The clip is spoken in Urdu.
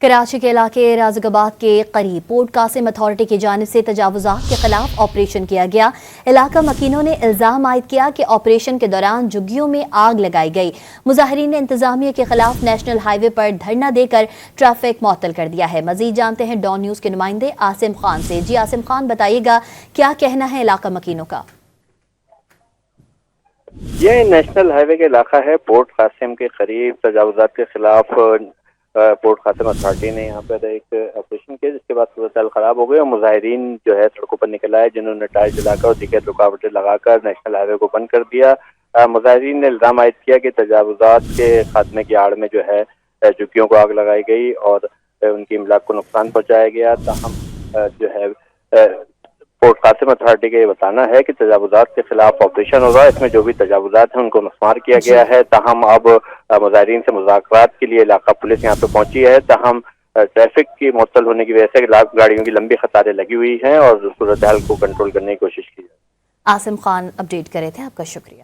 کراچی کے علاقے رازقاباد کے قریب پورٹ قاسم اتھارٹی کی جانب سے تجاوزات کے خلاف آپریشن کیا گیا۔ علاقہ مکینوں نے الزام عائد کیا کہ آپریشن کے دوران جھگیوں میں آگ لگائی گئی۔ مظاہرین نے انتظامیہ کے خلاف نیشنل ہائی وے پر دھرنا دے کر ٹریفک معطل کر دیا ہے۔ مزید جانتے ہیں ڈان نیوز کے نمائندے عاصم خان سے۔ جی عاصم خان، بتائیے گا کیا کہنا ہے علاقہ مکینوں کا؟ یہ نیشنل ہائی وے کا علاقہ ہے، پورٹ قاسم کے قریب تجاوزات کے خلاف پورٹ قاسم اتھارٹی نے یہاں پر ایک آپریشن کیا، جس کے بعد صورتحال خراب ہو گئی اور مظاہرین جو ہے سڑکوں پر نکل آئے، جنہوں نے ٹائر جلا کر اور دیگر رکاوٹیں لگا کر نیشنل ہائی وے کو بند کر دیا۔ مظاہرین نے الزام عائد کیا کہ تجاوزات کے خاتمے کی آڑ میں جو ہے جھگیوں کو آگ لگائی گئی اور ان کی املاک کو نقصان پہنچایا گیا۔ تاہم جو ہے پورٹ قاسم اتھارٹی کا یہ بتانا ہے کہ تجاوزات کے خلاف آپریشن ہوگا، اس میں جو بھی تجاوزات ہیں ان کو مسمار کیا گیا ہے۔ تاہم اب مظاہرین سے مذاکرات کے لیے علاقہ پولیس یہاں پہ پہنچی ہے۔ تاہم ٹریفک کی معطل ہونے کی وجہ سے گاڑیوں کی لمبی قطاریں لگی ہوئی ہیں اور صورتحال کو کنٹرول کرنے کی کوشش کی جائے۔ عاصم خان اپڈیٹ کرے تھے، آپ کا شکریہ۔